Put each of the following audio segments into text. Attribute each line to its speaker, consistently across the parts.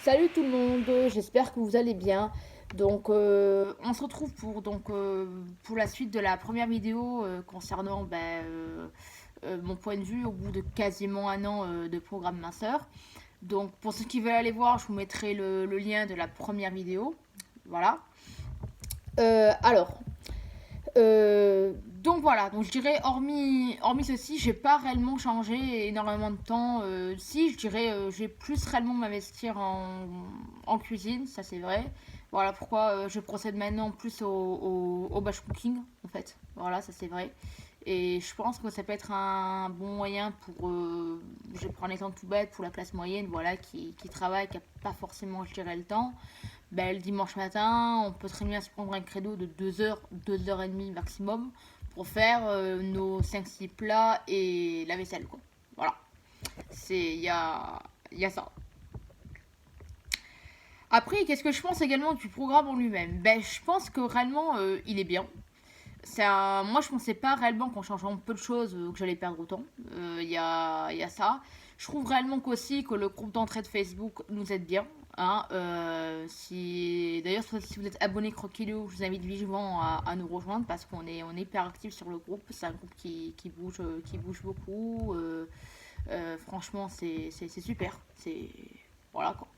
Speaker 1: Salut tout le monde, j'espère que vous allez bien. On se retrouve pour la suite de la première vidéo concernant mon point de vue au bout de quasiment un an de programme minceur. Donc, pour ceux qui veulent aller voir, je vous mettrai le lien de la première vidéo. Voilà. Euh, alors, donc je dirais, hormis ceci, j'ai pas réellement changé énormément de temps. Si, je dirais, j'ai plus réellement m'investir en cuisine, ça c'est vrai. Voilà pourquoi je procède maintenant plus au batch cooking, en fait. Voilà, ça c'est vrai. Et je pense que ça peut être un bon moyen pour, je vais prendre un exemple tout bête, pour la classe moyenne, voilà, qui travaille, qui n'a pas forcément, je dirais, le temps. Ben, le dimanche matin, on peut très bien se prendre un credo de 2 heures, 2 heures et demie maximum pour faire nos 5-6 plats et la vaisselle, quoi. Voilà. Il y a ça. Après, qu'est-ce que je pense également du programme en lui-même? Ben, je pense que réellement, il est bien. Moi, je pensais pas réellement qu'en changeant peu de choses, que j'allais perdre autant. Il y a ça. Je trouve réellement qu'aussi que le groupe d'entraide Facebook nous aide bien. Hein. D'ailleurs, si vous êtes abonné Croquillo, je vous invite vivement à nous rejoindre parce qu'on est hyper actifs sur le groupe. C'est un groupe qui bouge beaucoup. Franchement, c'est super. Voilà quoi.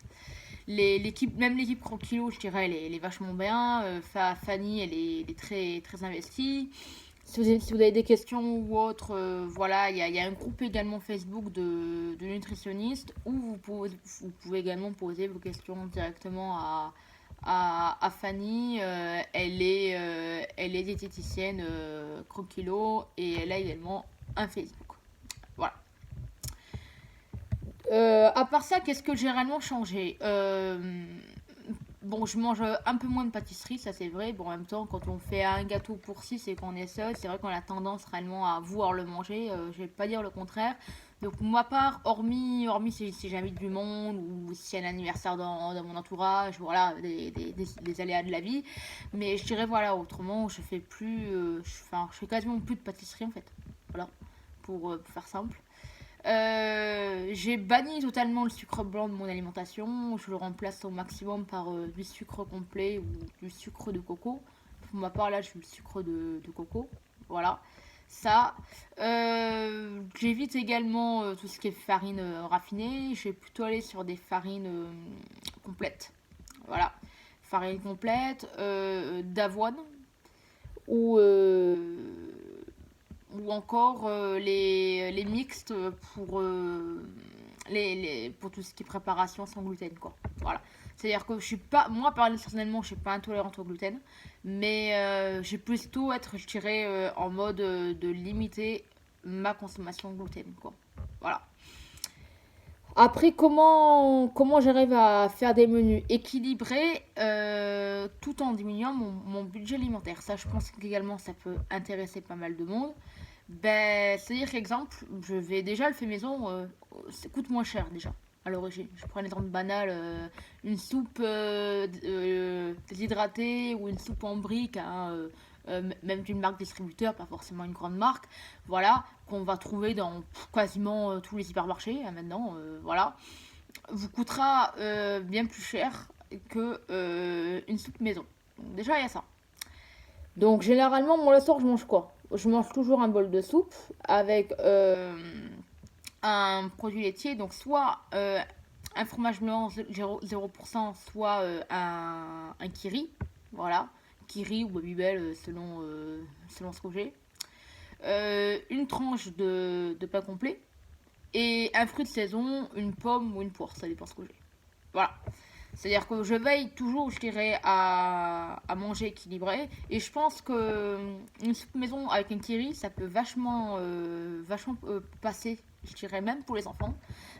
Speaker 1: Même l'équipe Croquilo, je dirais, elle est vachement bien. Fanny, elle est très, très investie. Si vous avez des questions ou autres, voilà, il y a un groupe également Facebook de nutritionnistes où vous pouvez également poser vos questions directement à Fanny. Elle est diététicienne Croquilo et elle a également un Facebook. Voilà. À part ça, qu'est-ce que j'ai réellement changé? Bon, je mange un peu moins de pâtisserie, ça c'est vrai. Bon, en même temps, quand on fait un gâteau pour 6 et qu'on est seul, c'est vrai qu'on a tendance réellement à vouloir le manger. Je vais pas dire le contraire. Donc, pour ma part, hormis si j'invite du monde ou si y a un anniversaire dans mon entourage, voilà, des aléas de la vie. Mais je dirais, voilà, autrement, je fais plus. Je fais quasiment plus de pâtisserie en fait. Voilà, pour faire simple. J'ai banni totalement le sucre blanc de mon alimentation. Je le remplace au maximum par du sucre complet ou du sucre de coco. Pour ma part, là, j'ai le sucre de coco. Voilà. Ça. J'évite également tout ce qui est farine raffinée. Je vais plutôt aller sur des farines complètes. Voilà. Farine complète, d'avoine ou encore les mixtes pour tout ce qui est préparation sans gluten, quoi. Voilà. C'est-à-dire que je suis pas, moi personnellement, je suis pas intolérante au gluten, mais j'ai plutôt être, je dirais, en mode de limiter ma consommation de gluten, quoi. Voilà. Après, comment j'arrive à faire des menus équilibrés tout en diminuant mon budget alimentaire? Ça, je pense qu'également, ça peut intéresser pas mal de monde. Ben, c'est-à-dire qu'exemple, je vais déjà le fait maison, ça coûte moins cher déjà à l'origine. Je prends un exemple banal, une soupe déshydratée ou une soupe en brique, hein, même d'une marque distributeur, pas forcément une grande marque, voilà, qu'on va trouver dans quasiment tous les hypermarchés hein, maintenant, voilà, vous coûtera bien plus cher que une soupe maison. Donc déjà, il y a ça. Donc généralement, moi le soir, je mange quoi? Je mange toujours un bol de soupe avec un produit laitier, donc soit un fromage blanc 0%, soit un kiri, voilà, kiri ou babybel selon ce que j'ai. Une tranche de pain complet et un fruit de saison, une pomme ou une poire, ça dépend ce que j'ai. Voilà. C'est-à-dire que je veille toujours, je dirais, à manger équilibré. Et je pense que une soupe maison avec une kiri, ça peut vachement passer, je dirais, même pour les enfants.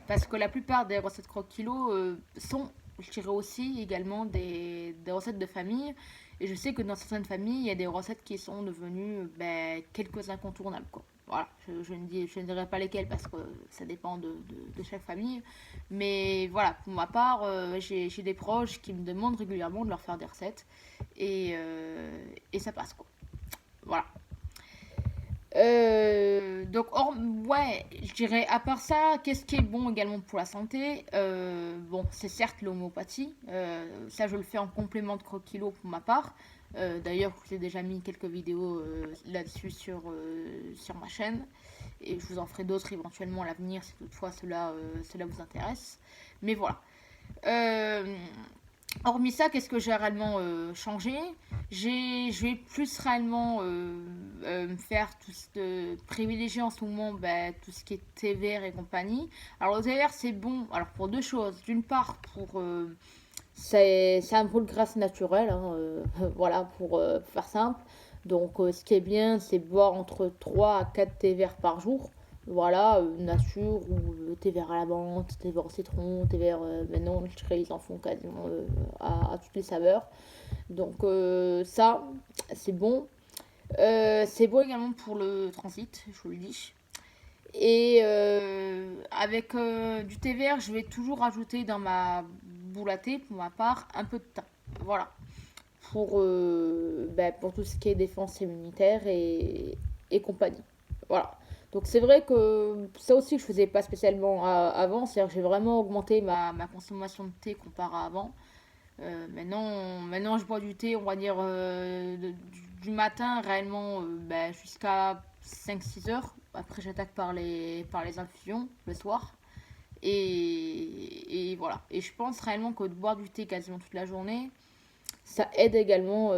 Speaker 1: Parce que la plupart des recettes croque-kilo sont, je dirais aussi, également des recettes de famille. Et je sais que dans certaines familles, il y a des recettes qui sont devenues quelques incontournables, quoi. Voilà, je ne dirai pas lesquelles parce que ça dépend de chaque famille. Mais voilà, pour ma part, j'ai des proches qui me demandent régulièrement de leur faire des recettes et ça passe quoi. Voilà. Donc, ouais, je dirais, à part ça, qu'est-ce qui est bon également pour la santé? Bon, c'est certes l'homéopathie. Ça, je le fais en complément de Crokilo pour ma part. D'ailleurs, je vous ai déjà mis quelques vidéos là-dessus sur ma chaîne. Et je vous en ferai d'autres éventuellement à l'avenir si toutefois cela vous intéresse. Mais voilà. Euh, Hormis ça, qu'est-ce que j'ai réellement changé? Je vais plus réellement me faire privilégier en ce moment tout ce qui est thé vert et compagnie. Alors le thé vert c'est bon, alors pour deux choses. D'une part pour c'est un brûle graisse naturel, hein, voilà pour faire simple. Donc ce qui est bien c'est boire entre 3 à 4 thés verts par jour. Voilà, nature ou thé vert à la menthe, thé vert au citron, thé vert. Maintenant, je dirais, ils en font quasiment à toutes les saveurs. Donc, ça, c'est bon. C'est bon également pour le transit, je vous le dis. Et avec du thé vert, je vais toujours rajouter dans ma boule à thé, pour ma part, un peu de thym. Voilà. Pour tout ce qui est défense immunitaire et compagnie. Voilà. Donc c'est vrai que ça aussi je faisais pas spécialement avant, c'est-à-dire que j'ai vraiment augmenté ma consommation de thé comparé à avant. Maintenant je bois du thé, on va dire du matin réellement jusqu'à 5-6 heures. Après j'attaque par les infusions le soir. Et voilà. Et je pense réellement que de boire du thé quasiment toute la journée, ça aide également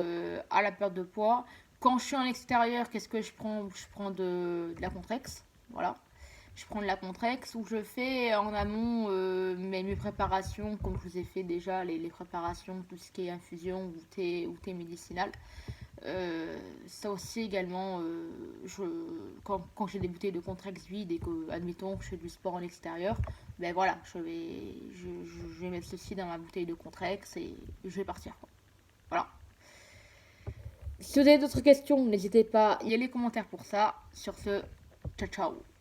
Speaker 1: à la perte de poids. Quand je suis en extérieur, qu'est-ce que je prends? Je prends de la Contrex. Voilà. Je prends de la Contrex où je fais en amont mes préparations, comme je vous ai fait déjà, les préparations, tout ce qui est infusion ou thé médicinal. Ça aussi également, quand j'ai des bouteilles de Contrex vides et que, admettons, que je fais du sport en extérieur, ben voilà, je vais mettre ceci dans ma bouteille de Contrex et je vais partir. Voilà. Si vous avez d'autres questions, n'hésitez pas, il y a les commentaires pour ça. Sur ce, ciao ciao.